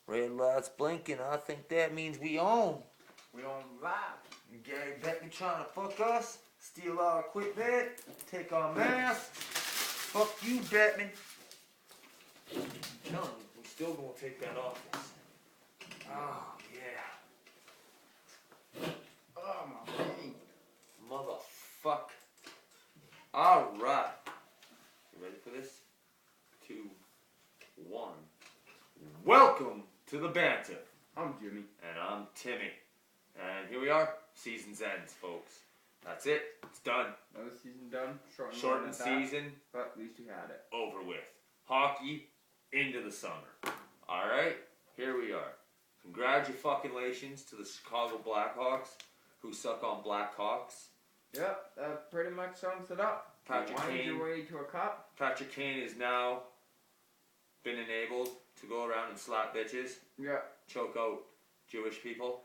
Red light's blinking. I think that means we own. We on live. Gary Bettman trying to fuck us, steal our equipment, take our masks. Fuck you, Bettman. No, we still gonna take that office. Oh, yeah. Oh my feet. Motherfuck. Alright. You ready for this? 2, 1. Welcome to the banter. I'm Jimmy. And I'm Timmy. And here we are. Season's ends, folks. That's it. It's done. Another season done. Shortened season. But at least we had it. Over with. Hockey into the summer. Alright? Here we are. Congratulations to the Chicago Blackhawks, who suck on Blackhawks. Yep, that pretty much sums it up. Patrick Kane. Your way to a cup. Patrick Kane has now been enabled to go around and slap bitches. Yeah. Choke out Jewish people.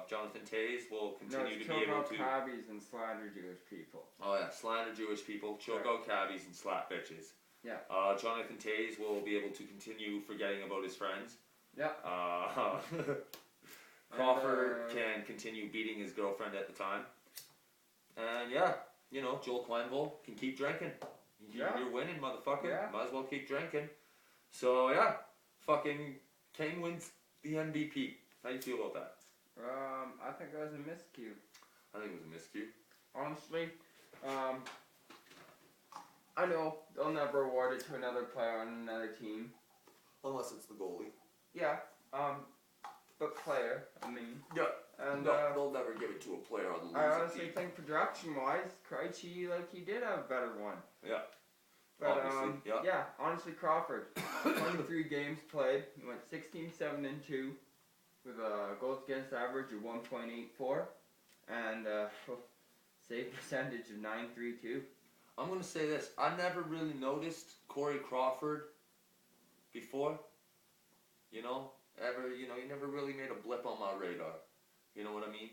Jonathan Toews will continue to be able to... choke out cabbies and slander Jewish people. Oh yeah, slander Jewish people, choke out cabbies and slap bitches. Yeah. Jonathan Toews will be able to continue forgetting about his friends. Yeah. Crawford can continue beating his girlfriend at the time. And yeah, you know, Joel Quenneville can keep drinking. You're winning, motherfucker. Yeah. Might as well keep drinking. So yeah, fucking Kane wins the MVP. How do you feel about that? I think it was a miscue. I think it was a miscue. Honestly, I know they'll never award it to another player on another team. Unless it's the goalie. Yeah, but player, I mean. Yeah. And no, they'll never give it to a player on the losing I honestly team. think production-wise, Krejci, he did have a better one. Yeah. But, obviously, yeah, honestly, Crawford, 23 games played. He went 16-7-2 with a goals against average of 1.84 and save percentage of 9.32. I'm going to say this. I never really noticed Corey Crawford before. You know? You never really made a blip on my radar. You know what I mean?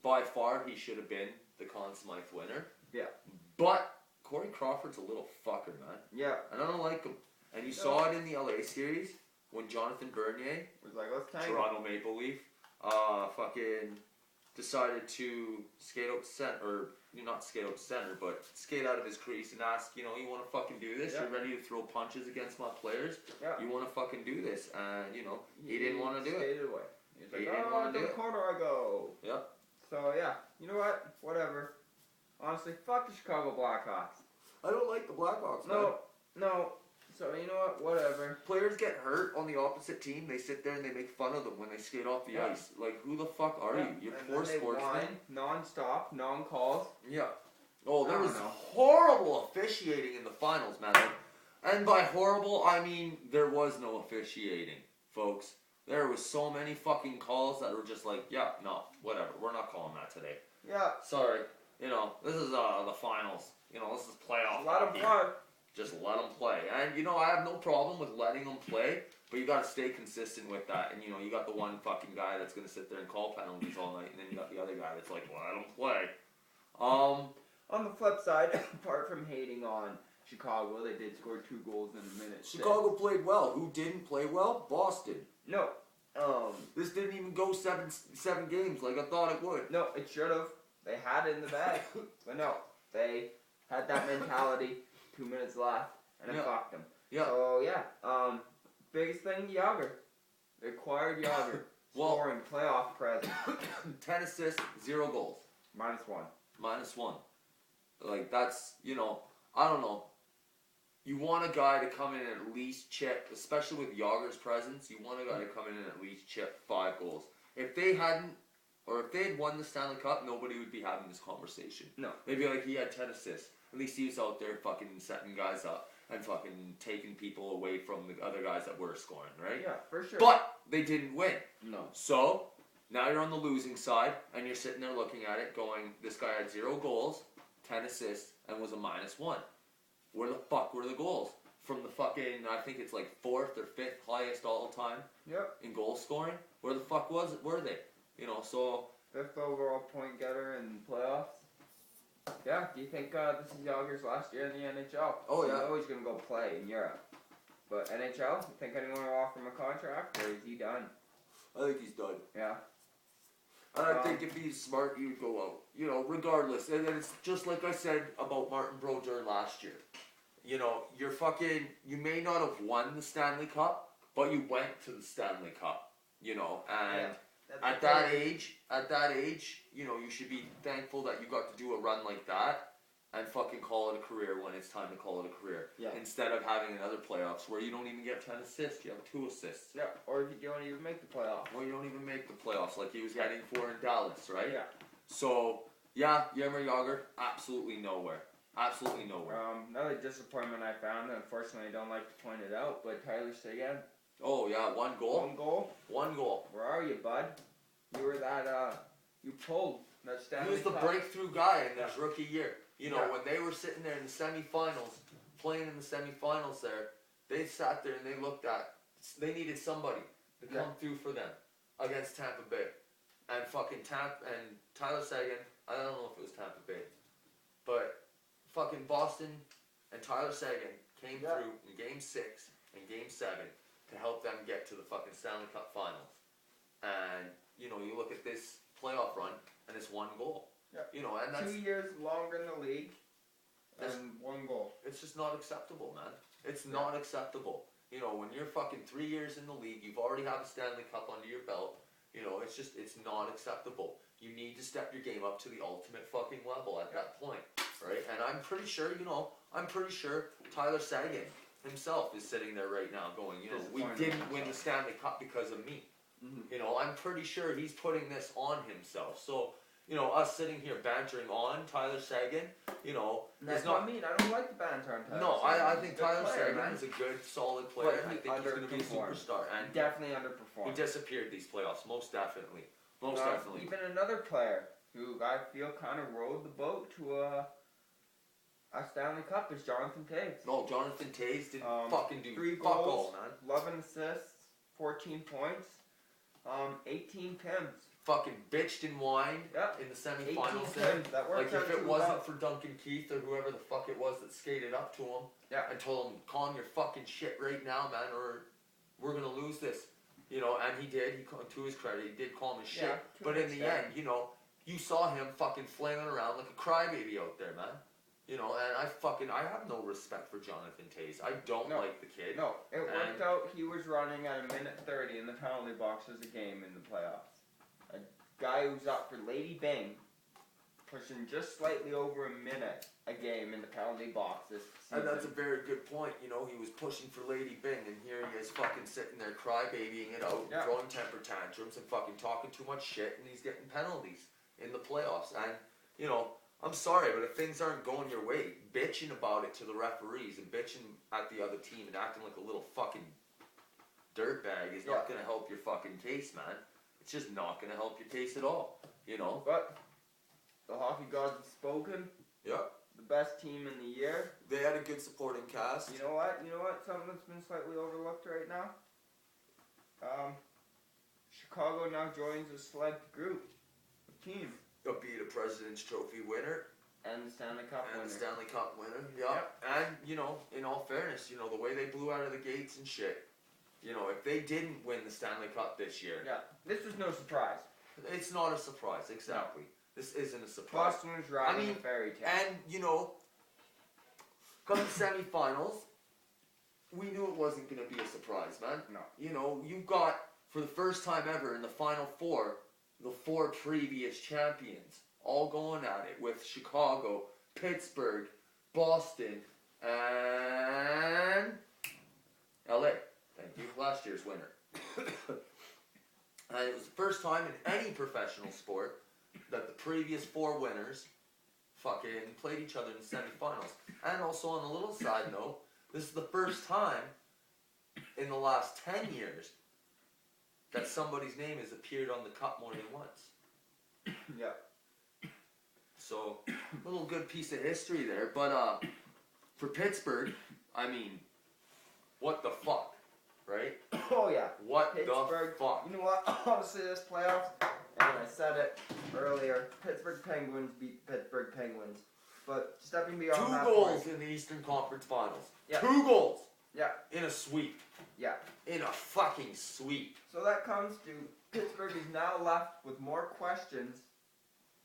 By far, he should have been the Conn Smythe winner. Yeah. But Corey Crawford's a little fucker, man. Yeah. And I don't like him. And you saw it in the LA series when Jonathan Bernier was like, let's tank. Toronto Maple Leaf, fucking decided to skate out center, or not skate out center, but skate out of his crease and ask, you want to fucking do this? Yeah. You're ready to throw punches against my players? Yeah. You want to fucking do this? And, he didn't want to do it. Skated away. He's like, didn't want to do the it. corner I go. Yeah. So, yeah, you know what? Whatever. Honestly, fuck the Chicago Blackhawks. I don't like the Blackhawks, man. No. So, you know what? Whatever. Players get hurt on the opposite team. They sit there and they make fun of them when they skate off the ice. Like, who the fuck are you? You're poor sportsmen. Non-stop, non-calls. Yeah. Oh, there was horrible officiating in the finals, man. And by horrible, I mean there was no officiating, folks. There was so many fucking calls that were just like, yeah, no, whatever. We're not calling that today. Yeah. Sorry. This is the finals. This is playoff. Let them play. Just let them play. And, I have no problem with letting them play, but you got to stay consistent with that. And, you got the one fucking guy that's going to sit there and call penalties all night, and then you got the other guy that's like, well, let them play. On the flip side, apart from hating on Chicago, they did score 2 goals in a minute. Chicago played well. Who didn't play well? Boston. No. This didn't even go seven games like I thought it would. No, it should have. They had it in the bag. But no, they had that mentality. 2 minutes left, and it fucked them. Yeah. So, yeah. Biggest thing, Yager. They acquired Yager. Scoring playoff presence. 10 assists, 0 goals. -1. -1. Like, that's, I don't know. You want a guy to come in and at least chip, especially with Yager's presence, you want a guy to come in and at least chip 5 goals. If they had won the Stanley Cup, nobody would be having this conversation. No. They'd be like, he had 10 assists. At least he was out there fucking setting guys up and fucking taking people away from the other guys that were scoring, right? Yeah, for sure. But they didn't win. No. So, now you're on the losing side, and you're sitting there looking at it going, this guy had 0 goals, 10 assists, and was a -1. Where the fuck were the goals? From the fucking, I think it's like 4th or 5th highest all time in goal scoring? Where the fuck were they? So... 5th overall point getter in playoffs. Yeah, do you think this is Yager's last year in the NHL? Oh, yeah. He's always going to go play in Europe. But NHL, you think anyone will offer him a contract, or is he done? I think he's done. Yeah. And I think if he's smart, he would go out. You know, regardless. And it's just like I said about Martin Brodeur last year. You know, you may not have won the Stanley Cup, but you went to the Stanley Cup. You know, and at that age, you know, you should be thankful that you got to do a run like that and fucking call it a career when it's time to call it a career. Yeah. Instead of having another playoffs where you don't even get 10 assists, you have 2 assists. Yeah, or if you don't even make the playoffs. Or you don't even make the playoffs like he was heading for in Dallas, right? Yeah. So, yeah, Jaromir Jagr, absolutely nowhere. Absolutely nowhere. Another disappointment I found, unfortunately I don't like to point it out, but Tyler Seguin. Oh, yeah, 1 goal? 1 goal? 1 goal. Where are you, bud? You were that, you pulled that Stanley He was the Cup. breakthrough guy in his rookie year. You know, Yeah. when they were sitting there in the semifinals, playing in the semifinals there, they sat there and they looked at, they needed somebody to come through for them against Tampa Bay. And fucking Tyler Seguin, I don't know if it was Tampa Bay, but fucking Boston and Tyler Seguin came through in Game 6 and Game 7 to help them get to the fucking Stanley Cup Finals. And, you know, you look at this playoff run and it's 1 goal. Yeah. You know, and that's 2 years longer in the league and 1 goal. it's just not acceptable, man. It's not acceptable. You know, when you're fucking 3 years in the league, you've already have a Stanley Cup under your belt. You know, it's not acceptable. You need to step your game up to the ultimate fucking level at that point, right? And I'm pretty sure, Tyler Seguin himself is sitting there right now going, you know, we didn't win the Stanley Cup because of me. Mm-hmm. You know, I'm pretty sure he's putting this on himself. So, you know, us sitting here bantering on Tyler Seguin, you know, that's not mean. I don't like the banter on Tyler. No, Seguin. I think Tyler Seguin is is a good, solid player. But I think he's going to be a superstar. And definitely underperformed. he disappeared these playoffs, most definitely. Most definitely. Even another player who I feel kind of rode the boat to a Stanley Cup is Jonathan Toews. No, Jonathan Toews didn't fucking do 3 fuck goals, all, man. 11 assists, 14 points, 18 PIMs. Fucking bitched and whined in the semifinals there. That Like if it wasn't for Duncan Keith or whoever the fuck it was that skated up to him and told him, calm your fucking shit right now, man, or we're gonna lose this. You know, and he did. To his credit, he did calm his shit. But in the end, you know, you saw him fucking flailing around like a crybaby out there, man. You know, and I have no respect for Jonathan Toews. I don't like the kid. No, it worked out. He was running at 1:30 in the penalty box as a game in the playoffs. A guy who's up for Lady Byng, pushing just slightly over a minute a game in the penalty box this season. And that's a very good point. You know, he was pushing for Lady Byng, and here he is fucking sitting there crybabying it out, throwing temper tantrums, and fucking talking too much shit, and he's getting penalties in the playoffs. And, you know, I'm sorry, but if things aren't going your way, bitching about it to the referees and bitching at the other team and acting like a little fucking dirtbag is not going to help your fucking case, man. It's just not going to help your case at all, you know? But the hockey gods have spoken. Yep. The best team in the year. They had a good supporting cast. You know what? Something that's been slightly overlooked right now? Chicago now joins a select group of teams. They'll be the President's Trophy winner. And the Stanley Cup winner. And the Stanley Cup winner, And, you know, in all fairness, you know, the way they blew out of the gates and shit, you know, if they didn't win the Stanley Cup this year... Yeah, this was no surprise. It's not a surprise, exactly. No. This isn't a surprise. Boston was riding a fairy tale. And, you know, come the semifinals, we knew it wasn't going to be a surprise, man. No. You know, you got, for the first time ever in the Final Four, the 4 previous champions all going at it with Chicago, Pittsburgh, Boston, and LA. Thank you. Last year's winner. And it was the first time in any professional sport that the previous 4 winners fucking played each other in the semifinals. And also on a little side note, this is the first time in the last 10 years that somebody's name has appeared on the cup more than once. Yeah. So, a little good piece of history there. But for Pittsburgh, I mean, what the fuck, right? Oh yeah. What Pittsburgh, the fuck? You know what? Honestly, this playoffs, and I said it earlier, Pittsburgh Penguins beat Pittsburgh Penguins. But stepping beyond 2 that goals point, in the Eastern Conference Finals. Yeah. 2 goals. Yeah. In a sweep. Yeah. In a fucking sweep. So that comes to Pittsburgh is now left with more questions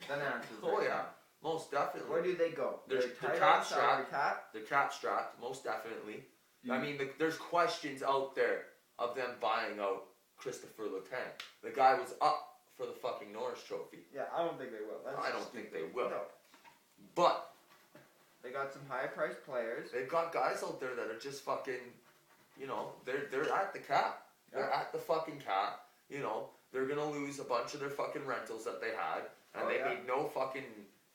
than answers. Oh right yeah, now. most definitely. Where do they go? There's They're the tight cap on salary strap. cap. The cap strapped, most definitely. I mean, there's questions out there of them buying out Christopher Letang. The guy was up for the fucking Norris Trophy. Yeah, I don't think they will. I don't think they will. No. But They got some high-priced players. they've got guys out there that are just fucking, you know, they're at the cap. They're at the fucking cap. You know, they're gonna lose a bunch of their fucking rentals that they had, and they made no fucking.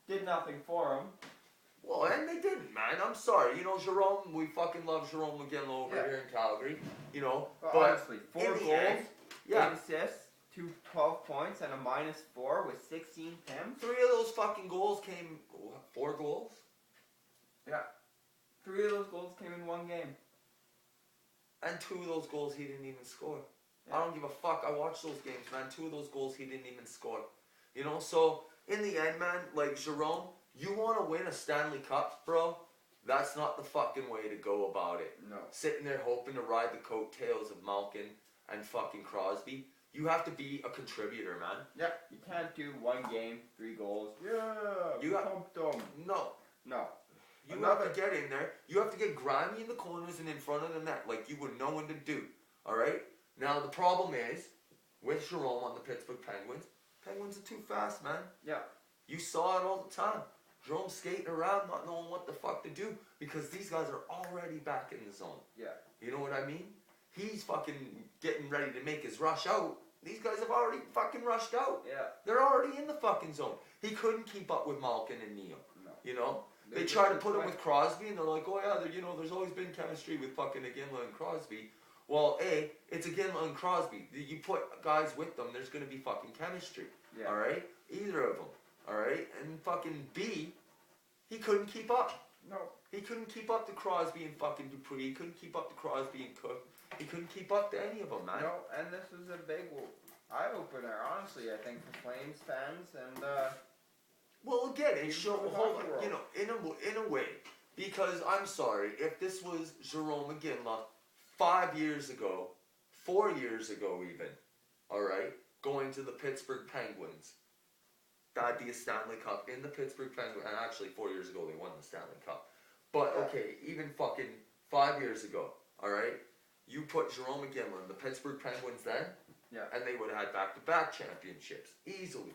Did nothing for them. Well, and they didn't, man. I'm sorry. You know, Jerome, we fucking love Jerome McGinley over here in Calgary. You know, Well, but honestly, 4 in the goals, end, 8 assists, 12 points, and a -4 with 16 PIMs. 3 of those fucking goals came. 4 goals? Yeah. 3 of those goals came in 1 game. And 2 of those goals he didn't even score. Yeah. I don't give a fuck. I watched those games, man. 2 of those goals he didn't even score. You know, so in the end, man, like Jerome, you want to win a Stanley Cup, bro? That's not the fucking way to go about it. No. Sitting there hoping to ride the coattails of Malkin and fucking Crosby. You have to be a contributor, man. Yeah. You can't do 1 game, 3 goals. Yeah. You got pumped them. no. No. You have to get in there. You have to get grimy in the corners and in front of the net like you would know when to do. All right? Now, the problem is, with Jerome on the Pittsburgh Penguins, Penguins are too fast, man. Yeah. You saw it all the time. Jerome skating around not knowing what the fuck to do because these guys are already back in the zone. Yeah. You know what I mean? He's fucking getting ready to make his rush out. These guys have already fucking rushed out. Yeah. They're already in the fucking zone. He couldn't keep up with Malkin and Neal. No. You know? They tried to put him with Crosby, and they're like, oh yeah, you know, there's always been chemistry with fucking Iginla and Crosby. Well, A, it's Iginla and Crosby. You put guys with them, there's going to be fucking chemistry. Yeah. Alright? Either of them. Alright? And fucking B, he couldn't keep up. No. He couldn't keep up to Crosby and fucking Dupree. He couldn't keep up to Crosby and Cook. He couldn't keep up to any of them, man. No, and this was a big eye-opener, honestly, I think, for Flames fans, and, Well, again, it shows, Even hold hockey on, world. you know, in a way, because I'm sorry, if this was Jerome McGinley 5 years ago, 4 years ago even, all right, going to the Pittsburgh Penguins, that'd be a Stanley Cup in the Pittsburgh Penguins, and actually 4 years ago they won the Stanley Cup. But okay, even fucking 5 years ago, all right, you put Jerome McGinley in the Pittsburgh Penguins then, and they would have had back-to-back championships easily.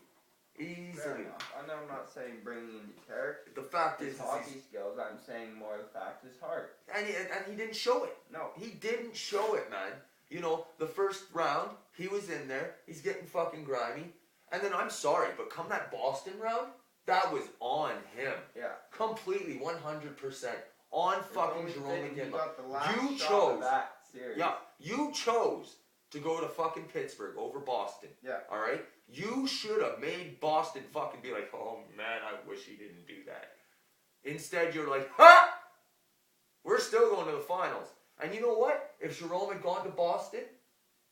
Fair Easily. enough. I know I'm not saying bringing in the character, The fact his is hockey skills, I'm saying more the fact his heart. and he didn't show it. No. He didn't show it, man. You know, the first round, he was in there. He's getting fucking grimy. And then, I'm sorry, but come that Boston round, that was on him. Yeah. Completely, 100%. On fucking Jerome He McGinley. got the last You shot chose. of that series. Yeah, you chose to go to fucking Pittsburgh over Boston. Yeah. Alright? You should have made Boston fucking be like, oh man, I wish he didn't do that. Instead, you're like, ha! We're still going to the finals. And you know what? If Jerome had gone to Boston,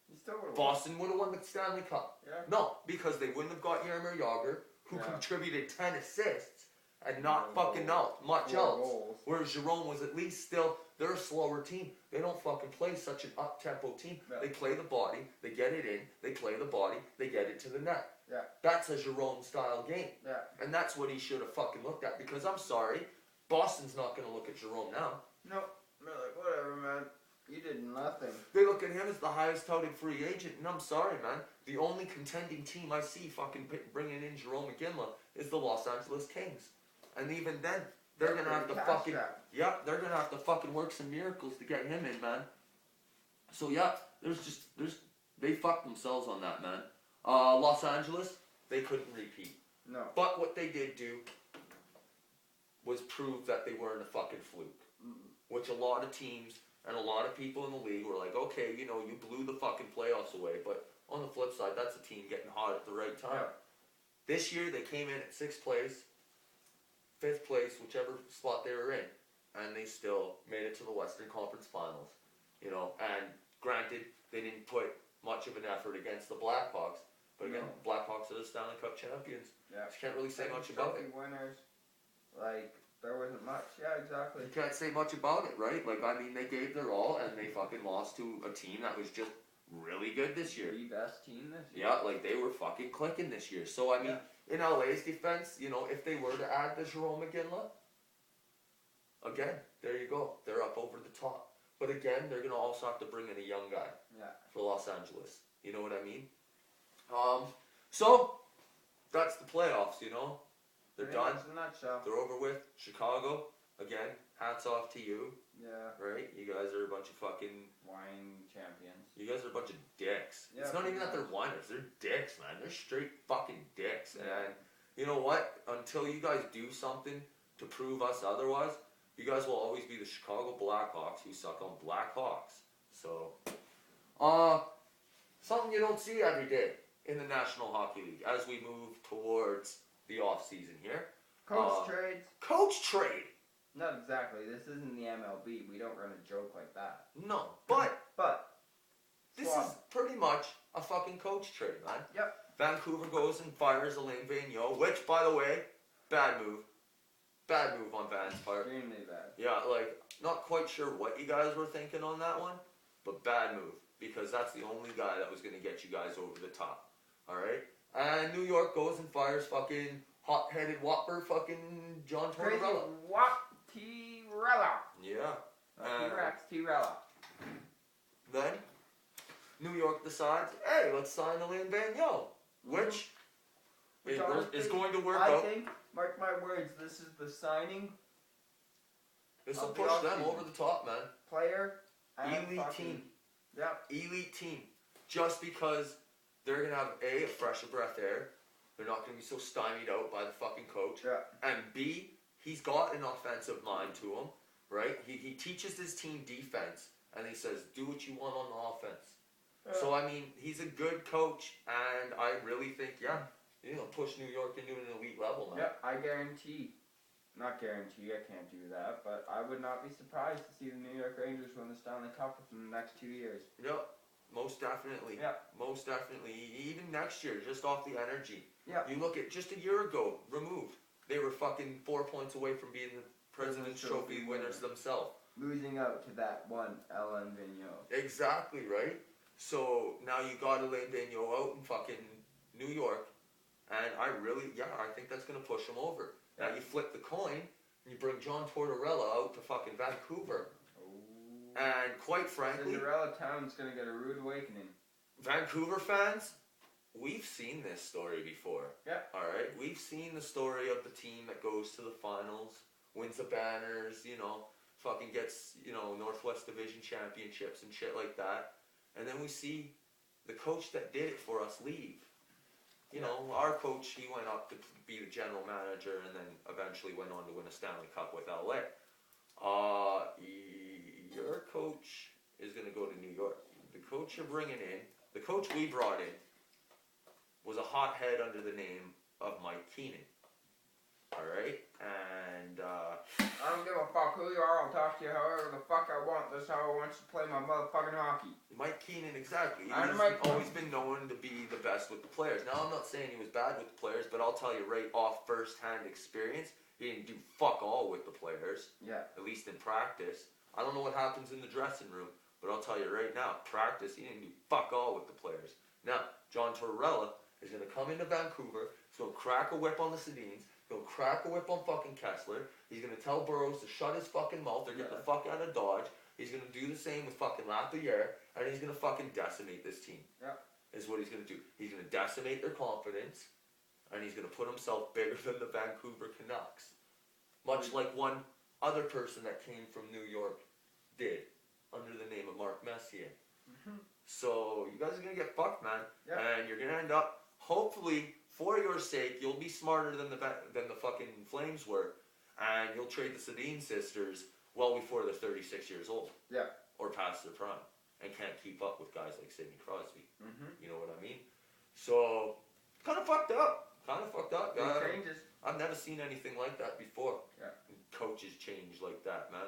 He still would've Boston would have won the Stanley Cup. Yeah. No, because they wouldn't have got Jaromir Jagr, who contributed 10 assists and not No fucking goals. much 4 else. goals. Whereas Jerome was at least still, they're a slower team. They don't fucking play such an up-tempo team. Yeah. They play the body, they get it in, they play the body, they get it to the net. Yeah. That's a Jerome-style game. Yeah. And that's what he should have fucking looked at. Because I'm sorry, Boston's not going to look at Jerome now. No. They're like, whatever, man. You did nothing. They look at him as the highest touted free agent, and I'm sorry, man. The only contending team I see fucking bringing in Jerome McGinley is the Los Angeles Kings. And even then, they're gonna have to fucking, they're gonna have to fucking work some miracles to get him in, man. So yeah, they fucked themselves on that, man. Los Angeles, they couldn't repeat. No. But what they did do was prove that they weren't a fucking fluke. Which a lot of teams and a lot of people in the league were like, okay, you know, you blew the fucking playoffs away, but on the flip side, that's a team getting hot at the right time. Yeah. This year, they came in at 6th place, 5th place, whichever spot they were in, and they still made it to the Western Conference Finals. You know, and granted, they didn't put much of an effort against the Blackhawks, but again, Blackhawks are the Stanley Cup champions. Yeah. You can't really say much about it. Winners, like, there wasn't much. Yeah, exactly. You can't say much about it, right? Like, I mean, they gave their all, and they fucking lost to a team that was just really good this year. The best team this year. Yeah, like, they were fucking clicking this year. So, I mean, in LA's defense, you know, if they were to add the Jerome McGinley, again, there you go. They're up over the top. But again, they're going to also have to bring in a young guy for Los Angeles. You know what I mean? So, that's the playoffs, you know? They're done. In a nutshell. They're over with. Chicago, again, hats off to you. Yeah. Right? You guys are a bunch of fucking... wine champions. You guys are a bunch of dicks. Yeah, it's not even that they're whiners. They're dicks, man. They're straight fucking dicks. And you know what? Until you guys do something to prove us otherwise, you guys will always be the Chicago Blackhawks who suck on Blackhawks. So, something you don't see every day in the National Hockey League as we move towards the off-season here. Coach trades. Coach trade! Not exactly. This isn't the MLB. We don't run a joke like that. No, but this swap. is pretty much a fucking coach trade, man. Yep. Vancouver goes and fires Alain Vigneault, which, by the way, bad move. Bad move on Van's part. Extremely bad. Yeah, like, not quite sure what you guys were thinking on that one, but bad move. Because that's the only guy that was going to get you guys over the top. Alright? And New York goes and fires fucking hot-headed whopper fucking John Crazy Tortorella. T-Rella. Yeah. T-Rex, T-Rella. Then, New York decides, hey, let's sign Alain Vigneault. Which is going to work out. I think, mark my words, this is the signing. This will push them over the top, man. Player and Elite team. Yep. Elite team. Just because they're going to have A, a fresher breath air. They're not going to be so stymied out by the fucking coach. Yeah. And B, he's got an offensive mind to him, right? He teaches his team defense, and he says, do what you want on the offense. Yeah. So, I mean, he's a good coach, and I really think, push New York into an elite level now. Yeah, I guarantee. Not guarantee, I can't do that, but I would not be surprised to see the New York Rangers win the Stanley Cup within the next 2 years. Yep, most definitely. Yeah. Most definitely. Even next year, just off the energy. Yeah. You look at just a year ago, removed. They were fucking 4 points away from being the President's Trophy winners themselves. Losing out to that one Alain Vigneault. Exactly, right? So now you got Alain Vigneault out in fucking New York, and I think that's going to push him over. Now you flip the coin, and you bring John Tortorella out to fucking Vancouver. Oh. And quite frankly... Cinderella Town's going to get a rude awakening. Vancouver fans, we've seen this story before. Yeah. Alright? We've seen the story of the team that goes to the finals, wins the banners, fucking gets, Northwest Division championships and shit like that. And then we see the coach that did it for us leave. Our coach, he went up to be the general manager and then eventually went on to win a Stanley Cup with LA. Your coach is going to go to New York. The coach you're bringing in, the coach we brought in, was a hothead under the name of Mike Keenan. Alright? And, I don't give a fuck who you are, I'll talk to you however the fuck I want. That's how I want you to play my motherfucking hockey. Mike Keenan, exactly. He's Mike always been known to be the best with the players. Now, I'm not saying he was bad with the players, but I'll tell you right off first-hand experience, he didn't do fuck all with the players. Yeah. At least in practice. I don't know what happens in the dressing room, but I'll tell you right now, practice, he didn't do fuck all with the players. Now, John Tortorella is going to come into Vancouver, he's going to crack a whip on the Sedins, he's going to crack a whip on fucking Kessler, he's going to tell Burroughs to shut his fucking mouth or get the fuck out of Dodge, he's going to do the same with fucking Lapierre, and he's going to fucking decimate this team. Yeah. Is what he's going to do. He's going to decimate their confidence, and he's going to put himself bigger than the Vancouver Canucks. Much like one other person that came from New York did, under the name of Mark Messier. Mm-hmm. So, you guys are going to get fucked, man. Yep. And you're going to end up, hopefully, for your sake, you'll be smarter than the fucking Flames were, and you'll trade the Sedin sisters well before they're 36 years old. Yeah. Or past their prime. And can't keep up with guys like Sidney Crosby. Mm-hmm. You know what I mean? So, kind of fucked up. It changes. I've never seen anything like that before. Yeah. Coaches change like that, man.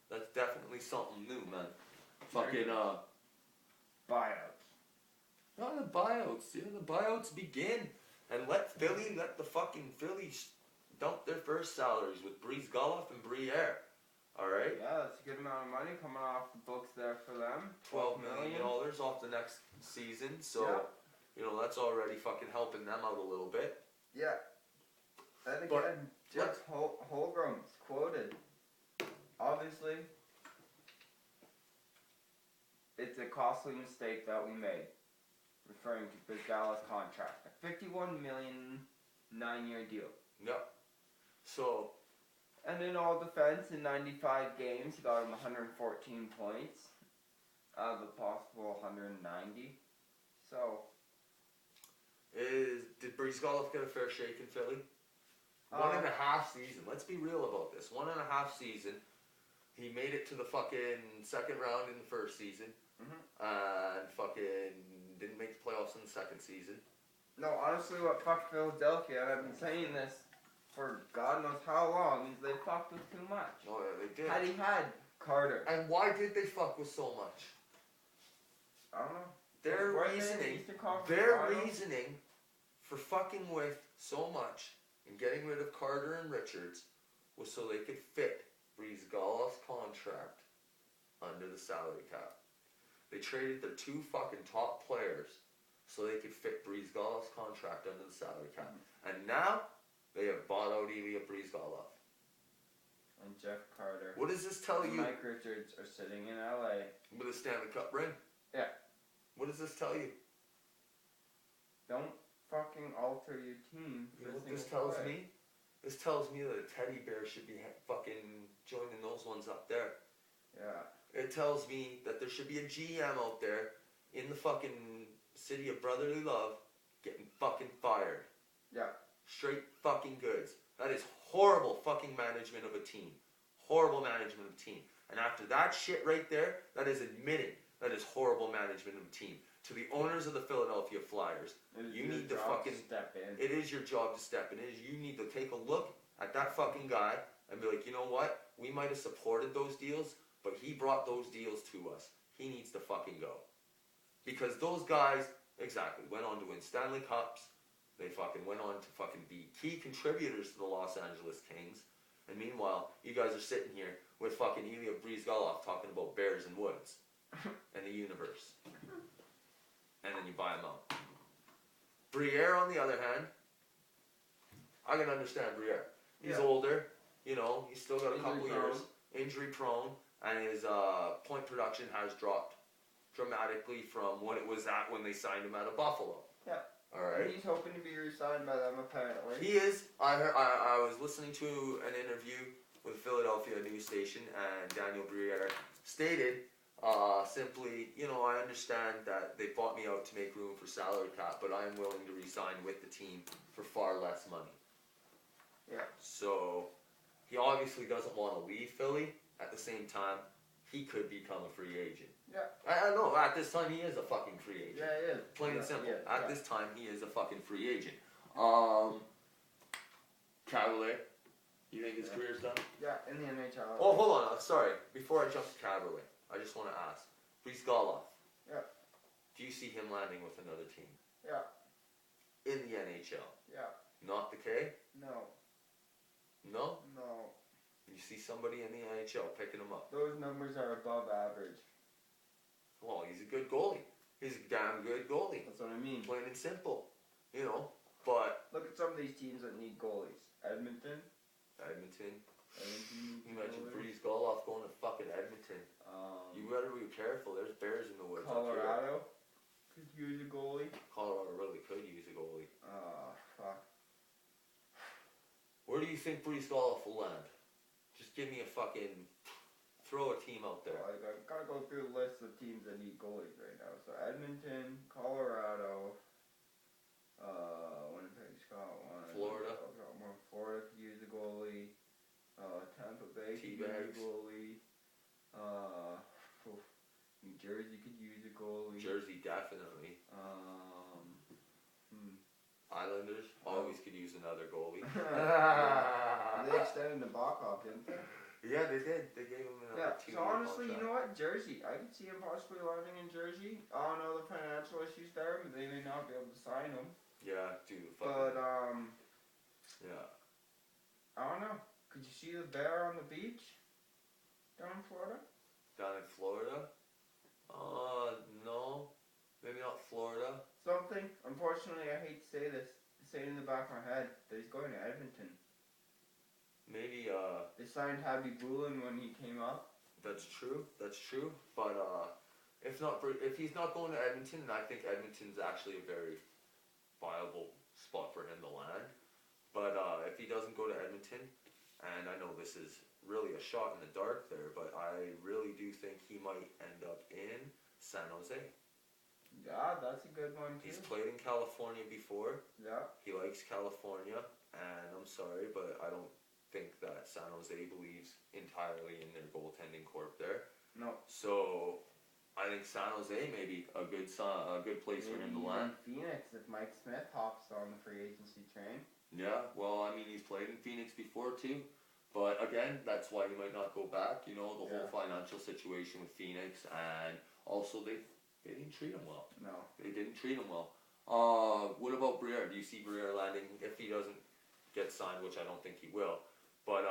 That's definitely something new, man. Fucking, buyouts. Oh, the buyouts. Yeah, the buyouts begin. And let the fucking Philly dumped their first salaries with Breeze Goloff and Briere. Alright? Yeah, that's a good amount of money coming off the books there for them. $12 million off the next season, so, Yeah. you know, that's already fucking helping them out a little bit. Yeah. And But- again, Jeff Holmgrom's quoted. Obviously, it's a costly mistake that we made, referring to Brizgala's contract. A $51 million 9-year deal. Yep. So, And in all defense, in 95 games, he got him 114 points out of a possible 190. So, did Breeze Goloff get a fair shake in Philly? 1.5 season. Let's be real about this. 1.5 season. He made it to the fucking second round in the first season. And fucking didn't make the playoffs in the second season. no, honestly, what fucked Philadelphia, and I've been saying this for God knows how long, is they fucked with too much. Oh yeah, they did. Had he had Carter, And why did they fuck with so much? I don't know. Their Weren't they in the reasoning, Eastern Conference their Finals? reasoning for fucking with so much and getting rid of Carter and Richards was so they could fit Breeze Goloff's contract under the salary cap. They traded their 2 fucking top players so they could fit Breeze Goloff's contract under the salary cap. And now they have bought out Ilya Breeze Goloff. And Jeff Carter. What does this tell and you? Mike Richards are sitting in LA. With a Stanley Cup ring? Yeah. What does this tell you? Don't fucking alter your team. You know what this tells me? This tells me that a teddy bear should be fucking joining those ones up there. Yeah. It tells me that there should be a GM out there in the fucking city of brotherly love getting fucking fired. Yeah. Straight fucking goods. That is horrible fucking management of a team. Horrible management of a team. And after that shit right there, that is admitting that is horrible management of a team. To the owners of the Philadelphia Flyers, you need to fucking step in. It is your job to step in. It is you need to take a look at that fucking guy and be like, you know what? We might have supported those deals, but he brought those deals to us. He needs to fucking go. Because those guys, exactly, went on to win Stanley Cups. They fucking went on to fucking be key contributors to the Los Angeles Kings. And meanwhile, you guys are sitting here with fucking Ilya Breeze Goloff talking about bears and woods and the universe. And then you buy him out. Briere, on the other hand, I can understand Briere. He's older, you know, he's still got a couple years, injury prone, and his point production has dropped dramatically from what it was at when they signed him out of Buffalo. Yeah. Alright. He's hoping to be re-signed by them, apparently. He is. I was listening to an interview with a Philadelphia news station, and Daniel Briere stated simply, you know, I understand that they bought me out to make room for salary cap, but I am willing to re-sign with the team for far less money. Yeah. So, he obviously doesn't want to leave Philly. At the same time, he could become a free agent. Yeah. I know, at this time he is a fucking free agent. Yeah, he is. Plain and simple. Yeah, At this time, he is a fucking free agent. Cavalier, you think his career's done? Yeah, in the NHL. Oh, hold on. Sorry. Before I jump to Cavalier, I just want to ask. Breeze Goloff. Yeah. Do you see him landing with another team? Yeah. In the NHL? Yeah. Not the K? No. No? No. You see somebody in the NHL picking him up? Those numbers are above average. Well, he's a good goalie. He's a damn good goalie. That's what I mean. Plain and simple. You know? But Look at some of these teams that need goalies. Edmonton. Edmonton. Edmonton. You mentioned Breeze Goloff going to fucking Edmonton. You better be careful. There's bears in the woods. Colorado could use a goalie. Colorado really could use a goalie. Fuck. Where do you think Breeze Goloff will land? Just give me a fucking... Throw a team out there. Well, I've got to go through the list of teams that need goalies right now. So Edmonton, Colorado, Winnipeg's got one. Florida. Florida could use a goalie. Tampa Bay could use a goalie. New Jersey could use a goalie. Jersey definitely. Islanders always could use another goalie. They extended the Blackhawks, didn't they? Yeah, they did. They gave him another 2 So honestly, you know what? Jersey. I could see him possibly landing in Jersey. I don't know the financial issues there, but they may not be able to sign him. Yeah, dude. But Yeah. I don't know. Could you see the bear on the beach down in Florida? Down in Florida? No. Maybe not Florida. Something. Unfortunately, I hate to say this. Say it in the back of my head that he's going to Edmonton. Maybe, They signed Habby Boulin when he came up. That's true. But, if he's not going to Edmonton, then I think Edmonton's actually a very viable spot for him to land. But, if he doesn't go to Edmonton, and I know this is really a shot in the dark there, but I really do think he might end up in San Jose. Yeah, that's a good one too. He's played in California before. Yeah. He likes California, and I'm sorry, but I don't think that San Jose believes entirely in their goaltending corp there. No. So I think San Jose may be a good place for him to land. Phoenix if Mike Smith hops on the free agency train. Yeah, well, I mean, he's played in Phoenix before too. But again, that's why he might not go back. You know, the whole financial situation with Phoenix, and also they didn't treat him well. No. They didn't treat him well. What about Briere? Do you see Briere landing, if he doesn't get signed, which I don't think he will, but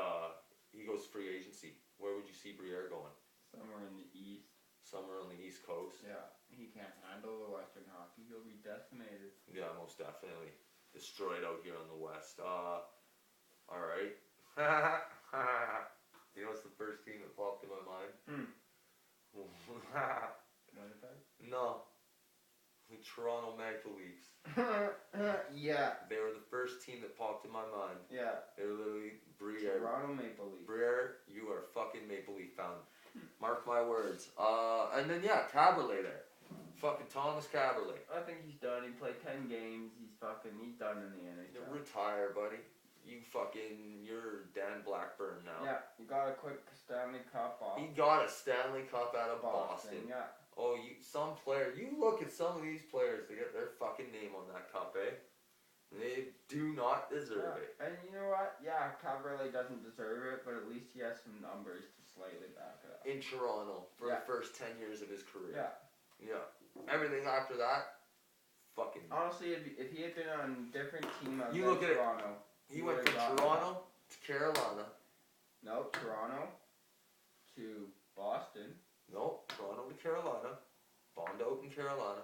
he goes free agency. Where would you see Briere going? Somewhere in the East. Somewhere on the East Coast? Yeah. He can't handle the Western hockey. He'll be decimated. Yeah, most definitely. Destroyed out here on the West. Alright. You know what's the first team that popped in my mind? Winnipeg? No. The Toronto Maple Leafs. Yeah. They were the first team that popped in my mind. Yeah. They were literally Briere. Toronto Maple Leafs. Briere, you are fucking Maple Leaf found. Mark my words. And then Caberlet there. Fucking Thomas Caberlet. I think he's done. He played 10 games. He's done in the NHL. Retire, buddy. You're Dan Blackburn now. Yeah, you got a quick Stanley Cup off. He got a Stanley Cup out of Boston. Yeah. Oh, you look at some of these players, they get their fucking name on that cup, eh? They do not deserve it. And you know what? Yeah, Caberlet doesn't deserve it, but at least he has some numbers to slightly back it up. In Toronto, for the first 10 years of his career. Yeah. Yeah. Everything after that, fucking... Honestly, if he had been on a different team other You than look at Toronto... He went from Toronto to Carolina. No, Toronto to Boston. No, Toronto to Carolina. Bombed out in Carolina.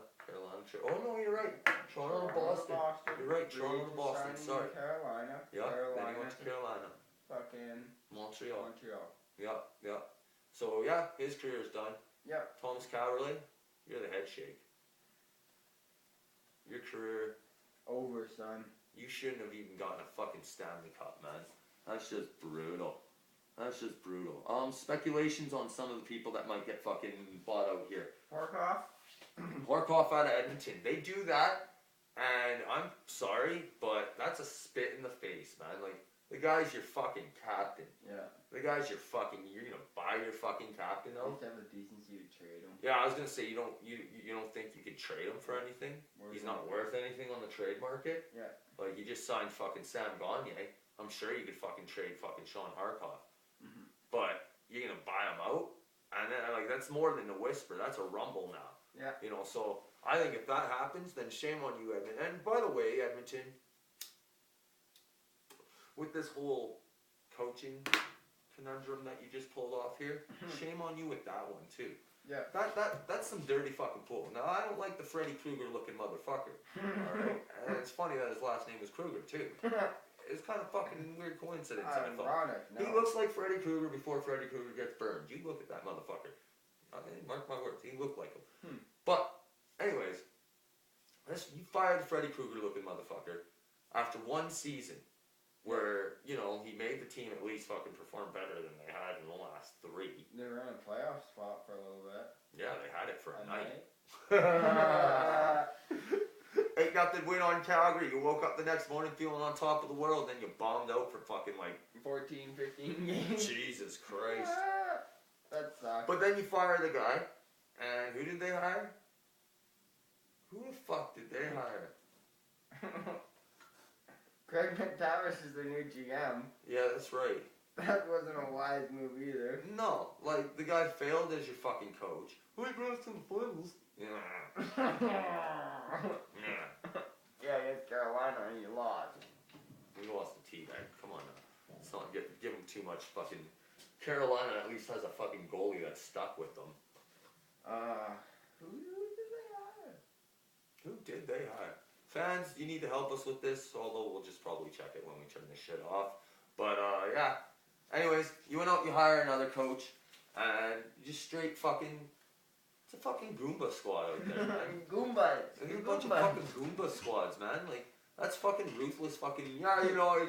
Oh no, you're right. Toronto to Boston. You're right, Toronto to Boston. Sorry. Carolina. Yeah, Carolina. then he went to Carolina. Fucking Montreal. Yeah. Yeah. So yeah, his career's done. Yeah. Thomas Caberlet, you're the head shake. Your career over, son. You shouldn't have even gotten a fucking Stanley Cup, man. That's just brutal. Speculations on some of the people that might get fucking bought out here. Horkoff out of Edmonton. They do that, and I'm sorry, but that's a spit in the face, man. Like, the guy's your fucking captain. Yeah. The guy's your fucking, you're gonna buy your fucking captain though? You have to have the decency to trade him. Yeah, I was gonna say, you don't think you could trade him for anything? He's not worth anything on the trade market? Yeah. Like, you just signed fucking Sam Gagner. I'm sure you could fucking trade fucking Sean Harkoff. Mm-hmm. But you're gonna buy him out? And then, like, that's more than a whisper. That's a rumble now. Yeah. You know, so I think if that happens, then shame on you, Edmonton. And by the way, Edmonton, with this whole coaching conundrum that you just pulled off here, shame on you with that one too. Yeah. That's some dirty fucking pull. Now, I don't like the Freddy Krueger looking motherfucker. Alright? And it's funny that his last name is Krueger too. It's kind of fucking weird coincidence. Ironic, no. He looks like Freddy Krueger before Freddy Krueger gets burned. You look at that motherfucker. I mean, mark my words, he looked like him. But, anyways, you fired Freddy Krueger looking motherfucker after one season where, you know, he made the team at least fucking perform better than they had in the last 3. They were in a playoff spot for a little bit. Yeah, they had it for a night. 8-0 win on Calgary. You woke up the next morning feeling on top of the world, then you bombed out for fucking like 14, 15 games. Jesus Christ. That sucks. But then you fire the guy, and who did they hire? Who the fuck did they hire? Craig McTavish is the new GM. Yeah, that's right. That wasn't a wise move either. No, like, the guy failed as your fucking coach. We brought us to the finals. Yeah. Yeah, against Carolina, and you lost. We lost the T-bag. Come on now. Let's too much fucking. Carolina at least has a fucking goalie that's stuck with them. Who did they hire? Who did they hire? Fans, you need to help us with this, although we'll just probably check it when we turn this shit off. But, yeah. Anyways, you went out, you hire another coach, and you just straight fucking... It's a fucking Goomba squad out there, man. Goombas. There's a bunch of fucking Goomba squads, man. Like, that's fucking ruthless fucking... Yeah, you know,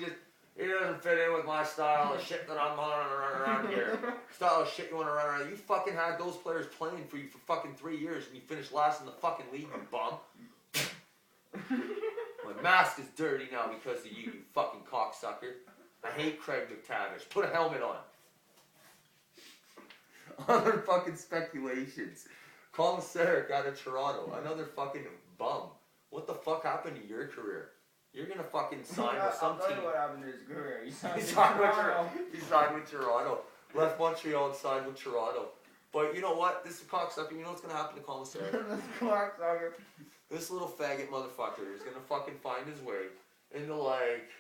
he doesn't fit in with my style of shit that I'm running around here. Style of shit you want to run around. You fucking had those players playing for you for fucking 3 years, and you finished last in the fucking league, you bum. My mask is dirty now because of you, you fucking cocksucker. I hate Craig McTavish. Put a helmet on. Other fucking speculations. Colin Sarek out of Toronto. Another fucking bum. What the fuck happened to your career? You're gonna fucking sign with some I'll tell team. you what happened to his career. He signed with Toronto. Left Montreal and signed with Toronto. But you know what? This is a cocksucker. You know what's gonna happen to Colin Sarek? This cocksucker. This little faggot motherfucker is gonna fucking find his way into like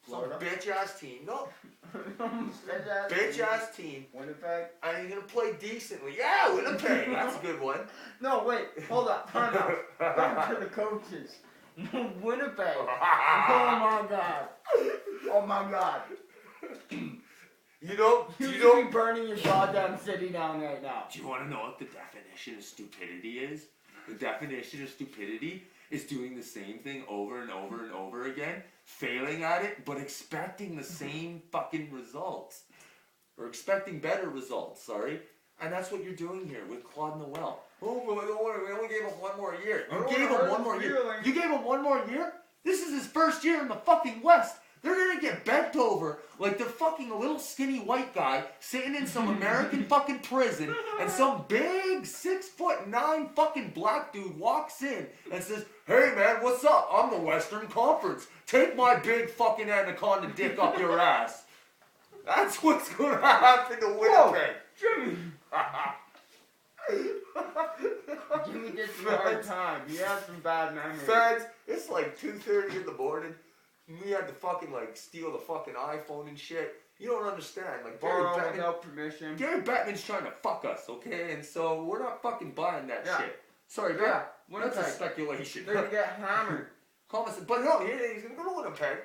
some Florida? bitch ass team. No, Bitch bitch ass team. Winnipeg? And he's gonna play decently. Yeah, Winnipeg. That's a good one. No, wait. Hold up. Time out. Back to the coaches. Winnipeg. Oh my god. Oh my god. You know, You you should know. be burning your goddamn city down right now. Do you want to know what the definition of stupidity is? The definition of stupidity is doing the same thing over and over and over again, failing at it, but expecting the same fucking results. Or expecting better results, sorry. And that's what you're doing here with Claude Noel. Oh, we only gave him one more year. You gave him one more year. You gave him one more year? This is his first year in the fucking West. They're gonna get bent over like they're fucking a little skinny white guy sitting in some American fucking prison, and some big 6'9" fucking black dude walks in and says, "Hey man, what's up? I'm the Western Conference. Take my big fucking anaconda dick up your ass." That's what's gonna happen to Winnipeg. Jimmy! Jimmy did some hard time. He had some bad memories. Fans, it's like 2:30 in the morning. We had to fucking like steal the fucking iPhone and shit. You don't understand. Like Borrow without permission. Gary Bettman's trying to fuck us, okay? And so we're not fucking buying that shit. Sorry, Yeah. That's a speculation. They're gonna get hammered. But no, he's gonna go to Winnipeg.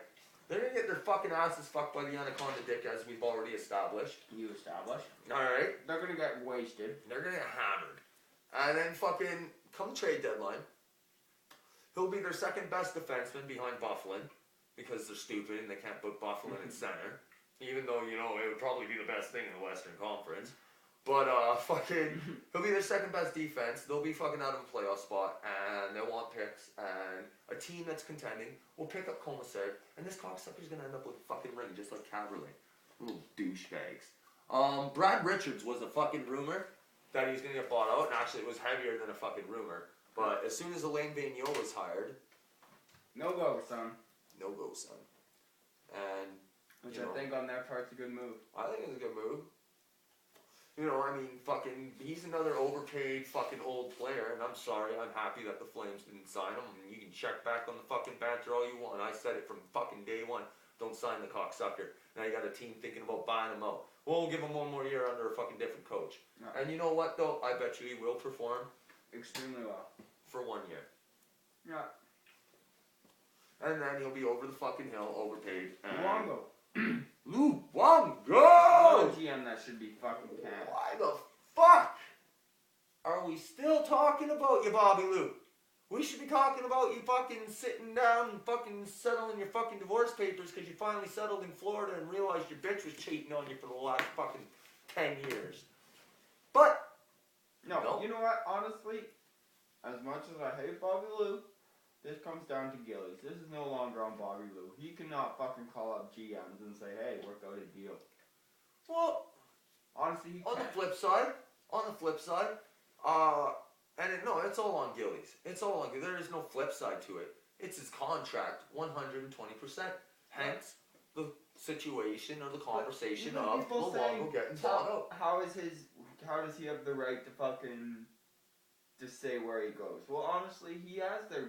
They're gonna get their fucking asses fucked by the anaconda dick, as we've already established. You established. Alright. They're gonna get wasted. They're gonna get hammered. And then fucking come trade deadline, he'll be their second best defenseman behind Bufflin, because they're stupid and they can't put Bufflin in center. Even though, you know, it would probably be the best thing in the Western Conference. But, fucking, he'll be their second best defense. They'll be fucking out of a playoff spot, and they'll want picks, and a team that's contending will pick up Commissar, and this cocksucker's gonna end up with a fucking ring, just like Caberlet. Little douchebags. Brad Richards was a fucking rumor that he was gonna get bought out, and actually it was heavier than a fucking rumor. But as soon as Alain Vigneault was hired... No go, son. No go, son. And... Which I think on their part's a good move. I think it's a good move. You know, I mean, fucking, he's another overpaid fucking old player, and I'm sorry, I'm happy that the Flames didn't sign him, and you can check back on the fucking banter all you want. I said it from fucking day one. Don't sign the cocksucker. Now you got a team thinking about buying him out. Well, we'll give him one more year under a fucking different coach. No. And you know what, though? I bet you he will perform Extremely well. for 1 year. Yeah. And then he'll be over the fucking hill, overpaid. Luongo. Luongo! No GM that should be fucking canned. Why the fuck are we still talking about you, Bobby Lou? We should be talking about you fucking sitting down and fucking settling your fucking divorce papers because you finally settled in Florida and realized your bitch was cheating on you for the last fucking 10 years. But, No, you know what? Honestly, as much as I hate Bobby Lou, this comes down to Gillies. This is no longer on Bobby Lou. He cannot fucking call up GMs and say, "Hey, work out a deal." well, Honestly, he on the can't. flip side, no, it's all on Gillies. It's all on, there is no flip side to it. It's his contract, 120%. Hence, the situation or the conversation Even of people saying, Luongo getting bought out. how does he have the right to fucking just say where he goes? Well, honestly, he has his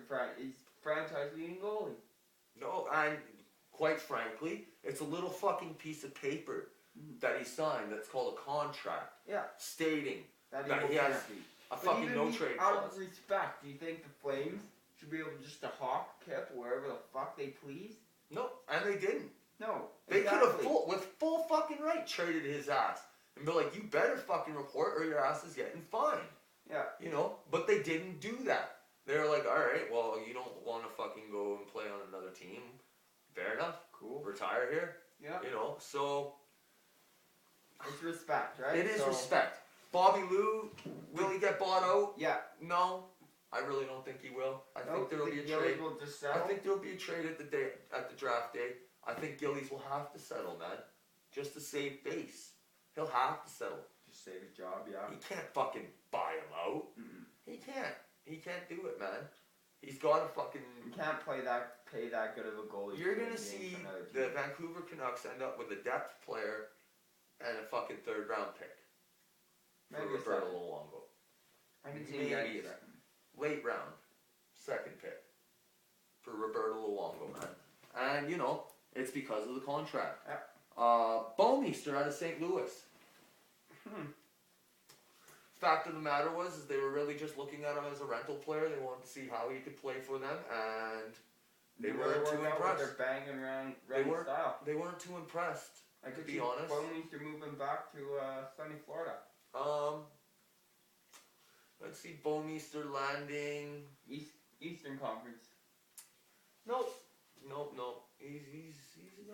franchise leading goalie. No, and quite frankly, it's a little fucking piece of paper that he signed that's called a contract. Yeah. Stating That he has a fucking no trade out clause. of respect, do you think the Flames should be able just to hawk Kip wherever the fuck they please? No, and they didn't. No. They Exactly. could have with full fucking right traded his ass and be like, you better fucking report or your ass is getting fined. Yeah. You know, but they didn't do that. They were like, all right, well, you don't want to fucking go and play on another team. Fair enough. Cool. Retire here. Yeah. You know, so it's respect, right? it is respect. Bobby Lou, will he get bought out? Yeah. No, I really don't think he will. I think there will be a Gillies trade. will just I settle. think there will be a trade at the draft day. I think Gillies will have to settle, man, just to save face. He'll have to settle. Just save his job, yeah. He can't fucking buy him out. Mm-mm. He can't. He can't do it, man. He's got to fucking. You can't pay that good of a goalie. You're for gonna a game see for another the team. Vancouver Canucks end up with a depth player and a fucking third-round pick for Maybe a Roberto second. Luongo. I can see Maybe that a second. late round, second pick for Roberto Luongo, man. And you know, it's because of the contract. Yeah. Bouwmeester out of St. Louis. Fact of the matter was they were really just looking at him as a rental player. They wanted to see how he could play for them, and they weren't too impressed. They're banging around They running weren't. style. They weren't too impressed. I could be see honest. Bouwmeester moving back to sunny Florida. Let's see, Bouwmeester landing. Eastern Conference. Nope. He's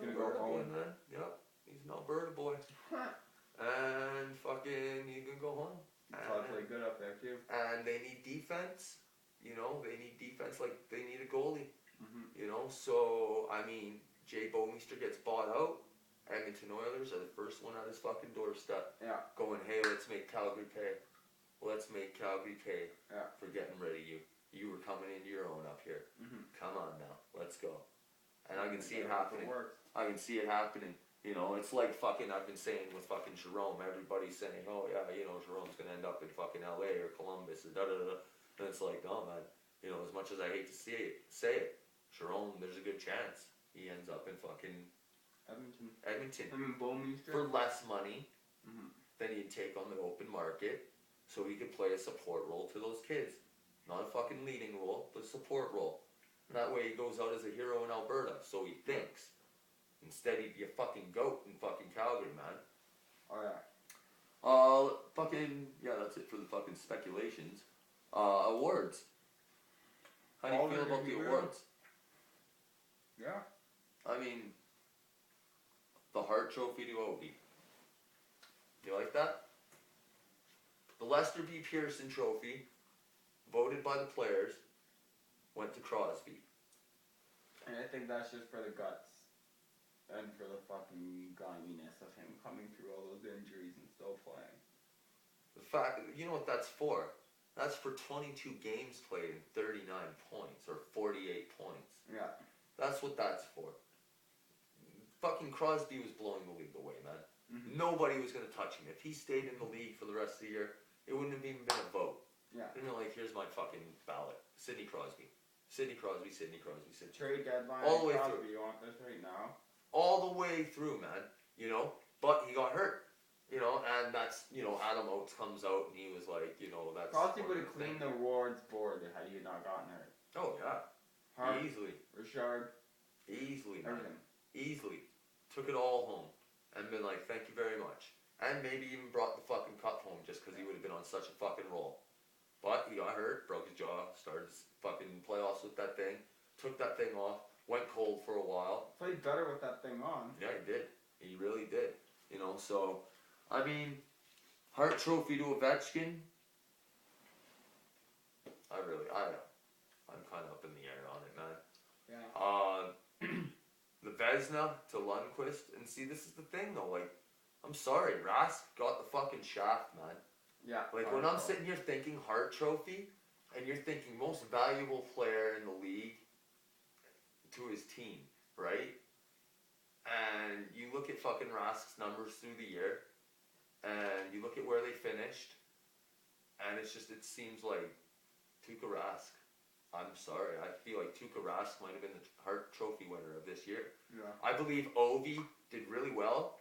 an gonna go Alberta boy, home. man. Yep, he's an Alberta boy. And fucking, you can go home. Probably play good up there too. And they need defense. You know, they need defense like they need a goalie. Mm-hmm. You know, so I mean, Jay Bouwmeester gets bought out. Edmonton Oilers are the first one on his fucking doorstep. Yeah. Going, hey, let's make Calgary pay. Let's make Calgary pay Yeah. for getting rid of you. You were coming into your own up here. Mm-hmm. Come on now, let's go. And I can see it happening. Works. I can see it happening. You know, it's like fucking, I've been saying with fucking Jerome, everybody's saying, oh yeah, you know, Jerome's going to end up in fucking LA or Columbus or da-da-da. And it's like, oh man, you know, as much as I hate to say it, Jerome, there's a good chance he ends up in fucking Edmonton. I mean, Bouwmeester. For less money Mm-hmm. than he'd take on the open market, so he could play a support role to those kids. Not a fucking leading role, but a support role. And that way he goes out as a hero in Alberta, so he thinks. Instead, he'd be a fucking goat in fucking Calgary, man. Oh yeah. That's it for the fucking speculations. Awards. How do you feel about the awards? Yeah. I mean, the Hart Trophy to Ovi. You like that? The Lester B. Pearson Trophy, voted by the players, went to Crosby. And I think that's just for the guts. And for the fucking griminess of him coming through all those injuries and still playing. The fact, you know what that's for? That's for 22 games played and 39 points, or 48 points. Yeah. That's what that's for. Fucking Crosby was blowing the league away, man. Mm-hmm. Nobody was going to touch him. If he stayed in the league for the rest of the year, it wouldn't have even been a vote. Yeah. They'd be like, here's my fucking ballot. Sidney Crosby. Sidney Crosby. Trade deadline. All the way Crosby, through. You want this right now? All the way through, man. You know? But he got hurt. You know, and that's, you know, Adam Oates comes out and he was like, you know, that's... Crosby would have cleaned the awards board had he not gotten hurt. Oh, yeah. Hart, Easily. Richard, Easily, man. everything. Easily. Took it all home. And been like, thank you very much. And maybe even brought the fucking cup home just because he would have been on such a fucking roll. But he got hurt, broke his jaw, started fucking playoffs with that thing, took that thing off, went cold for a while. Played better with that thing on. Yeah, he did. He really did. You know, so, I mean, Hart Trophy to Ovechkin. I'm kind of up in the air on it, man. Yeah. The Vezina to Lundqvist. And see, this is the thing, though. Like, I'm sorry, Rask got the fucking shaft, man. Yeah. Like, when I'm sitting here thinking Hart Trophy, and you're thinking most valuable player in the league to his team, right? And you look at fucking Rask's numbers through the year, and you look at where they finished, and it's just, it seems like Tuukka Rask. I'm sorry. I feel like Tuukka Rask might have been the Hart Trophy winner of this year. Yeah. I believe Ovi did really well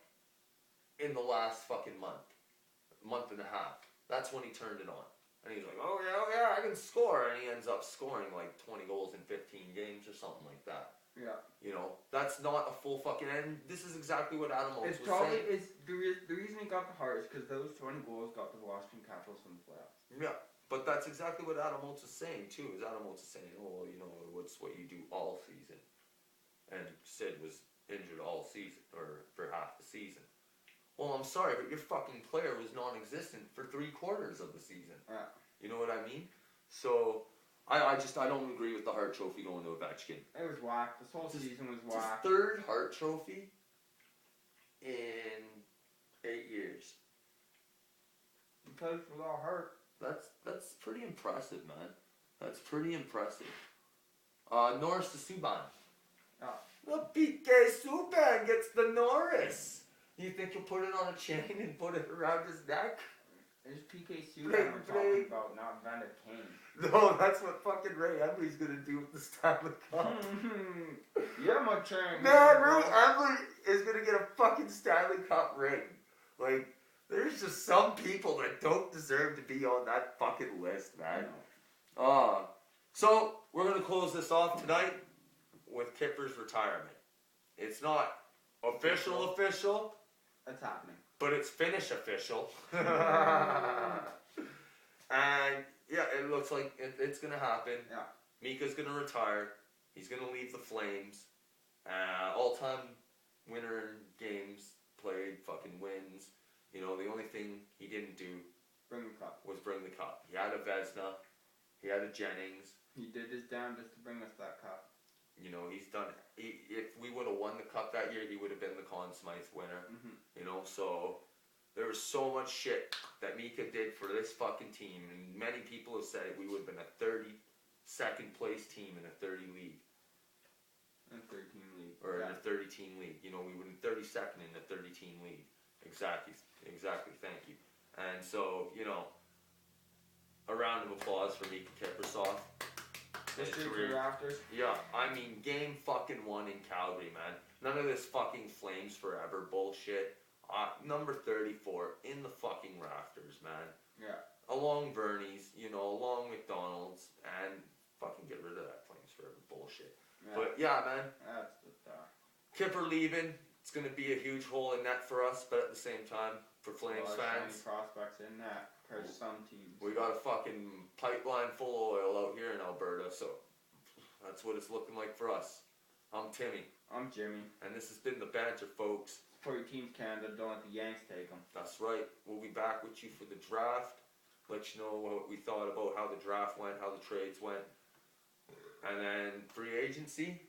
in the last fucking month and a half. That's when he turned it on. And he was like, oh yeah, I can score. And he ends up scoring like 20 goals in 15 games or something like that. Yeah. You know, that's not a full fucking end. This is exactly what Adam Oates It's was probably, saying. the reason he got the Hart is because those 20 goals got the Washington Capitals in the playoffs. Yeah. But that's exactly what Adam Oates is saying too. Is Adam Oates is saying, oh, well, you know, what's what you do all season. And Sid was injured all season, or for half the season. Well, I'm sorry, but your fucking player was non-existent for 3/4 of the season. Yeah. You know what I mean? So, I don't agree with the Hart Trophy going to Ovechkin. It was whack. This whole season was whack. His third Hart Trophy in 8 years. He plays without Hart. That's pretty impressive, man. That's pretty impressive. Norris to Subban. Yeah. The PK Subban gets the Norris. You think he'll put it on a chain and put it around his neck? It's PK Subban we're talking about, not Vander Kane. No, that's what fucking Ray Emery's gonna do with the Stanley Cup. Yeah, my chain. Man, Ray Emery is gonna get a fucking Stanley Cup ring. Like, there's just some people that don't deserve to be on that fucking list, man. So, we're gonna close this off tonight with Kipper's retirement. It's not official, It's happening. but it's Finnish official. And yeah, it looks like it's gonna happen. Yeah. Mika's gonna retire. He's gonna leave the Flames. All-time winner in games played, fucking wins. You know, the only thing he didn't do Bring the cup. was bring the cup. He had a Vezina. He had a Jennings. He did his damnedest to bring us that cup. You know, he's done it. If we would have won the cup that year, he would have been the Conn Smythe winner. Mm-hmm. You know, so there was so much shit that Mika did for this fucking team, and many people have said it. We would have been a 32nd place team in a 30 league. In 13 league. Or yeah. in a 30 team league. You know, we would have been 32nd in a 30 team league. Exactly, thank you. And so, you know, a round of applause for Mika Kiprusoff. History for the rafters. Yeah, I mean, game fucking 1 in Calgary, man. None of this fucking Flames forever bullshit. Number 34 in the fucking rafters, man. Yeah. Along Bernie's, you know, along McDonald's, and fucking get rid of that Flames forever bullshit. Yeah. But yeah, man, That's the Kipper leaving, it's going to be a huge hole in net for us, but at the same time, for Flames fans, prospects in that compared to some teams. we got a fucking pipeline full of oil out here in Alberta, so that's what it's looking like for us. I'm Timmy. I'm Jimmy. And this has been the banter, folks. Support your teams, Canada. Don't let the Yanks take them. That's right. We'll be back with you for the draft. Let you know what we thought about how the draft went, how the trades went. And then free agency.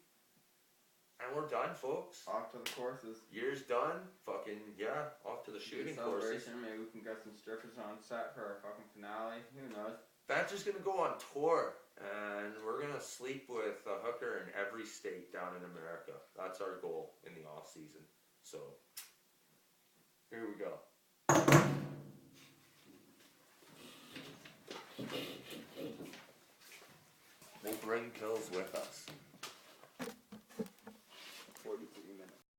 And we're done, folks. Off to the courses. Year's done. Fucking, yeah, off to the shooting courses. Maybe we can get some strippers on set for our fucking finale. Who knows? Banter's going to go on tour. And we're going to sleep with a hooker in every state down in America. That's our goal in the off season. So, here we go. We'll bring pills with us.